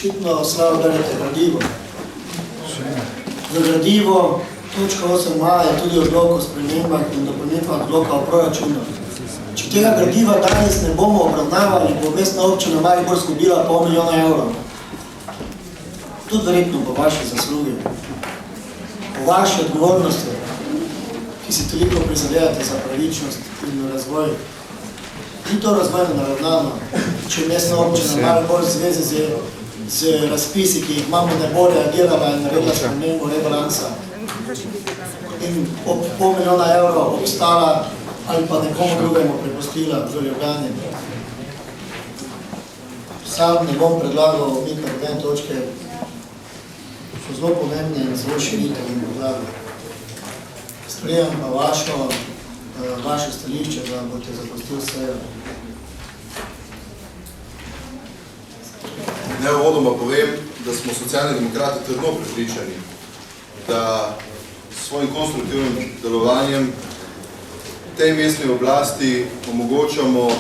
očitno slabo berete gradivo. Za gradivo točka 8a je tudi odlok o spremembah in dopolnitvah odloka o proračunu. Če tega gradiva danes ne bomo obravnavali, bo mestna občina Maribor izgubila pol milijona evrov. Tudi verjetno po vaši zaslugi, po vaši odgovornosti, ki si toliko prizadevate za pravičnost in razvoj. Ni to razvojno naravnano, če mestna občina Maribor zveze z razpisi, ki jih imamo, ne bo reagirala in naredila spremembo rebalansa in ob pol milijona evrov obstala ali pa nekomu drugemu prepustila v Ljubljani. Sam ne bom predlagal umika v točke, so zelo pomembne in zelo širite in predlagal. Sprejemam pa vaše stališče, da boste zapustili sejo. Ne uvodoma povem, da smo socialni demokrati trdno prepričani, da s svojim konstruktivnim delovanjem tej mestni oblasti omogočamo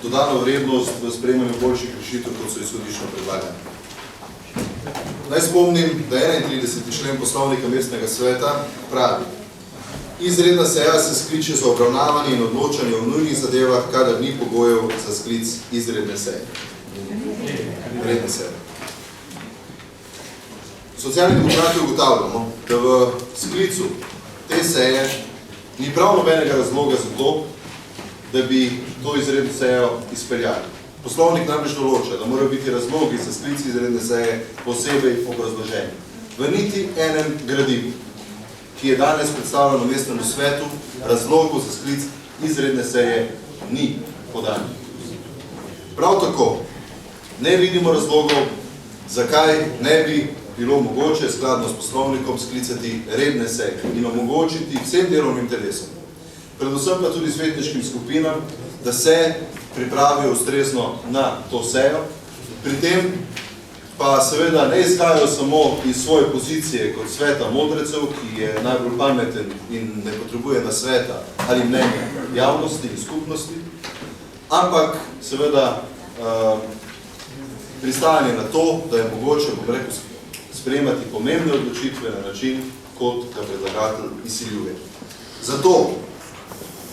dodano vrednost v sprejemanju boljših rešitev, kot so izhodiščno predlagane. Naj spomnim, da 31. člen poslovnika mestnega sveta pravi: izredna seja se skliče za obravnavanje in odločanje o nujnih zadevah, kadar ni pogojev za sklic izredne seje. Redne seje. Socialni demokrati ugotavljamo, da v sklicu te seje ni prav nobenega razloga za to, da bi to izredno sejo izpeljali. Poslovnik namreč določa, da morajo biti razlogi za sklic izredne seje posebej obrazloženi. V niti enem gradivu, ki je danes predstavljeno v mestnemu svetu, razlogov za sklic izredne seje ni podanih. Prav tako ne vidimo razlogov, zakaj ne bi bilo mogoče skladno s poslovnikom sklicati redne seje in omogočiti vsem delovnim telesom, predvsem pa tudi svetniškim skupinam, da se pripravijo ustrezno na to sejo. Pri tem pa seveda ne izhajajo samo iz svoje pozicije kot sveta modrecev, ki je najbolj pameten in ne potrebuje nasveta ali mnenja javnosti in skupnosti, ampak seveda pristajanje na to, da je mogoče, bom rekel, sprejemati pomembne odločitve na način, kot ga predlagatelj izsiljuje. Zato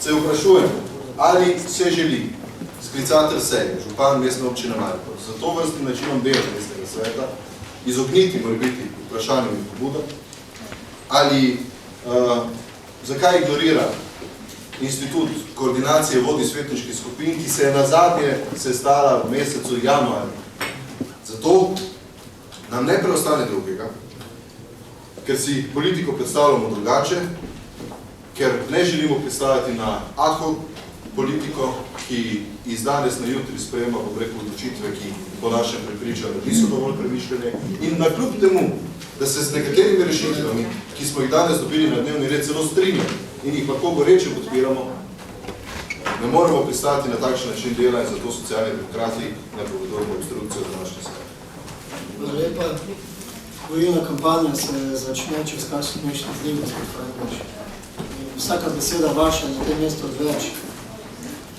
se vprašujem, ali se želi sklicatelj seje, župan mestne občine Maribor, za to vrstnim načinom dela mestnega sveta izogniti morebiti vprašanjem in pobudam, ali zakaj ignorira institut koordinacije vodij svetniških skupin, ki se je nazadnje sestala v mesecu januarju. Zato nam ne preostane drugega, ker si politiko predstavljamo drugače, ker ne želimo predstavljati na ad hoc politiko, ki iz danes na jutri sprejema, bom rekel, odločitve, ki po našem prepričanju niso dovolj premišljene, in nakljub temu, da se z nekaterimi rešitvami, ki smo jih danes dobili na dnevni red, celo strinjamo in jih lahko goreče podpiramo, ne moremo pristati na takšen način dela in zato socialni demokrati ne povedujemo obstrukcijo današnje seje. Hvala lepa. Volilna kampanja se začne čez kakšnih mešnih dni, gospod Frankovič. Vsaka beseda vaša na tem mestu odveč.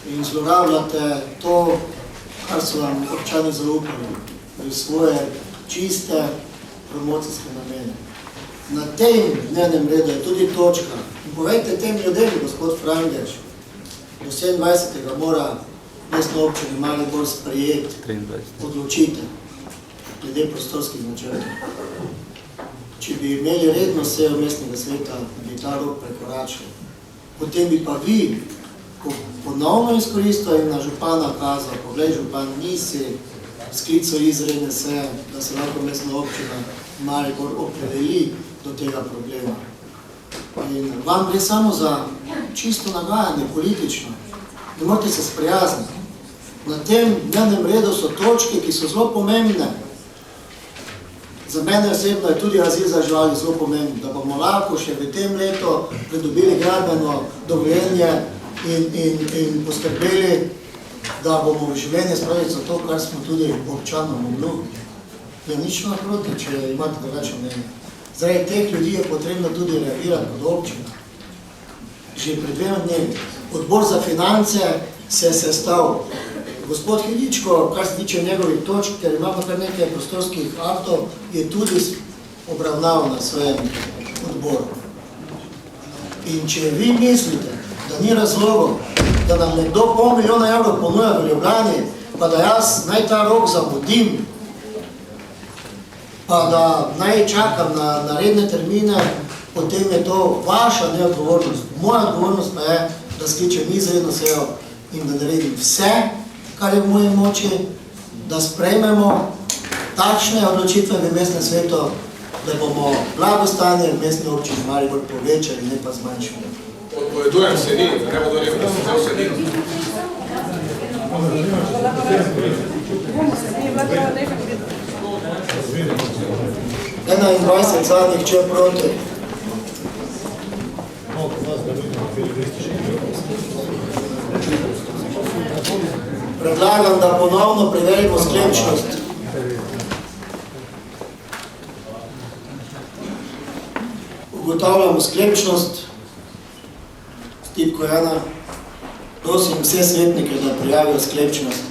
In zlorabljate to, kar so vam občani zaupali, v svoje čiste promocijske namene. Na tem dnevnem redu je tudi točka. In povejte tem ljudem, gospod Frangeč, do 27. mora mestna občina Maribor sprejeti odločitev glede prostorskih načrtov. Če bi imeli redno sejo mestnega sveta, bi ta rok prekoračili. Potem bi pa vi ponovno izkoristili in na župana kazal, poglej župan, nisi sklical izredne seje, da se lahko mestna občina Maribor opredeli do tega problema. In vam gre samo za čisto nagajanje, politično. Ne morate se sprijazniti. Na tem dnevnem redu so točke, ki so zelo pomembne. Za mene osebno je tudi azil za živali zelo pomembno, da bomo lahko še v tem letu pridobili gradbeno dovoljenje in poskrbeli, da bomo v življenje spravili za to, kar smo tudi občanom obljubili. Je nič naproti, če imate drugačno mnenje. Zaradi teh ljudi je potrebno tudi reagirati kot občina. Že pred 2 dnevi. Odbor za finance se je sestal gospod Hiličko, kar se tiče njegovih točk, ker imamo kar nekaj prostorskih aktov, je tudi obravnaval na svojem odboru. In če vi mislite, da ni razlogov, da nam nekdo $500 000 ponuja v Ljubljani, pa da jaz naj ta rok zamudim, pa da naj čakam na redne termine, potem je to vaša neodgovornost. Moja odgovornost pa je, da skličem izredno sejo in da naredim vse, kar je v moji moči, da sprejmemo takšne odločitve v mestnem svetu, da bomo blagostanje v mestni občini Maribor povečali, ne pa zmanjšali. Odpovedujem se ni, da ne bodo rekel, da sem vse sedino. 21 za, nihče proti. Predlagam, da ponovno preverimo sklepčnost. Ugotavljamo sklepčnost. Tipko 1. Prosim vse svetnike, da prijavijo sklepčnost.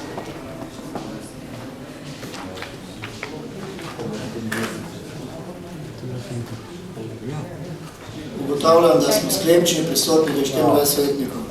Ugotavljam, da smo sklepčni prisotni do 24 svetnikov.